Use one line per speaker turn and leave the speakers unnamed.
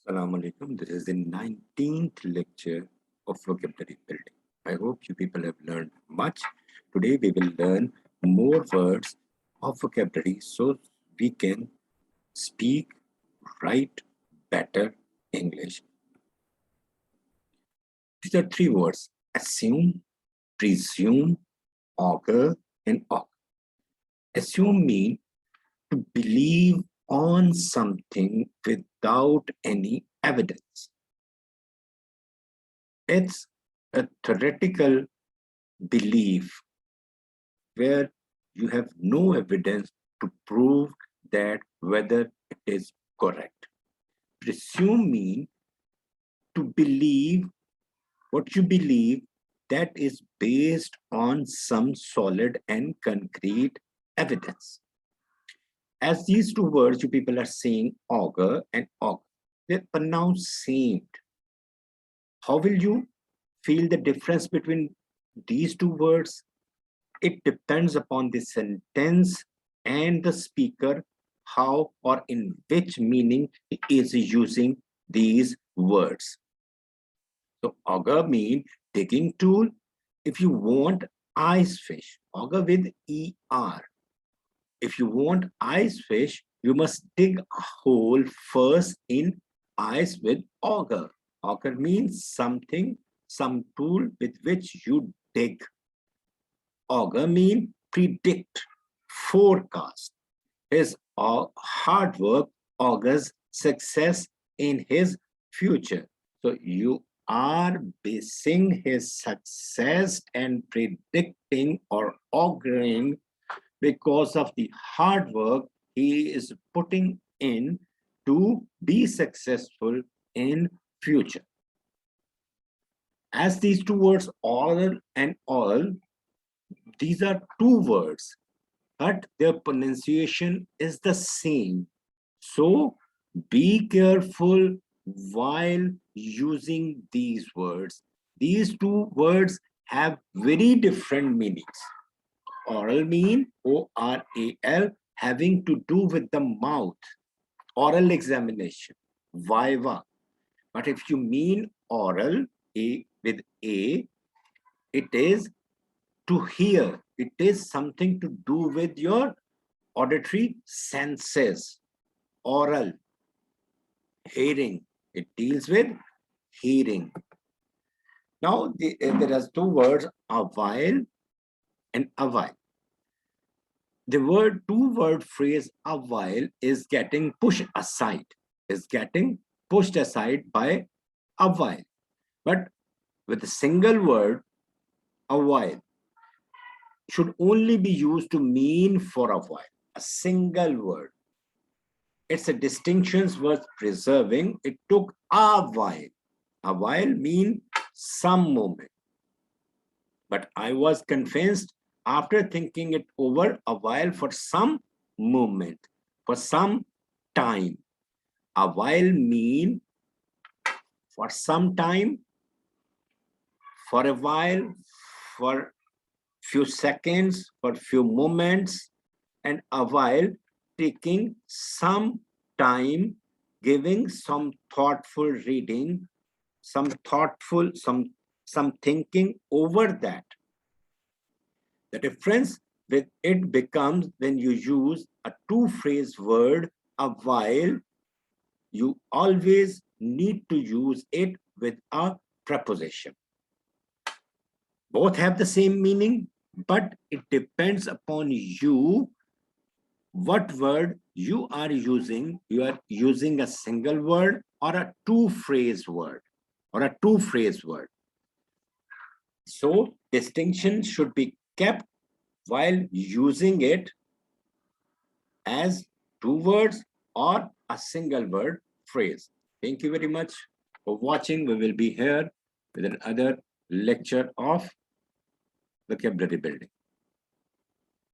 Assalamu alaikum. This is the 19th lecture of vocabulary building. I hope you people have learned much. Today we will learn more words of vocabulary so we can speak, write better English. These are three words: assume, presume, augur, and augur. Assume means to believe on something without any evidence. It's a theoretical belief where you have no evidence to prove that whether it is correct. Presume means to believe what you believe that is based on some solid and concrete evidence. As these two words you people are saying augur and augur, they're pronounced same. How will you feel the difference between these two words? It depends upon the sentence and the speaker, how or in which meaning he is using these words. So augur means digging tool. If you want ice fish, augur with ER. If you want ice fish, you must dig a hole first in ice with augur. Augur means something, some tool with which you dig. Augur mean predict, forecast. His hard work augurs success in his future. So you are basing his success and predicting or auguring because of the hard work he is putting in to be successful in future. As these two words, oral and all, these are two words, but their pronunciation is the same. So be careful while using these words. These two words have very different meanings. Oral mean O-R-A-L, having to do with the mouth, oral examination, viva. But if you mean oral, A with A, it is to hear. It is something to do with your auditory senses. Oral, hearing. It deals with hearing. Now, there are two words, a while and a while. The two-word phrase a while is getting pushed aside, by a while. But with a single word, a while should only be used to mean for a while, a single word. It's a distinction worth preserving. It took a while. A while means some moment. But I was convinced after thinking it over a while for some moment, for some time. A while mean for some time, for a while, for few seconds, for few moments, and a while taking some time, giving some thoughtful reading, some thoughtful, some thinking over that. The difference with it becomes when you use a two-phrase word, a while, you always need to use it with a preposition. Both have the same meaning, but it depends upon you what word you are using. You are using a single word or a two-phrase word So distinction should be kept while using it as two words or a single word phrase. Thank you very much for watching. We will be here with another lecture of vocabulary building.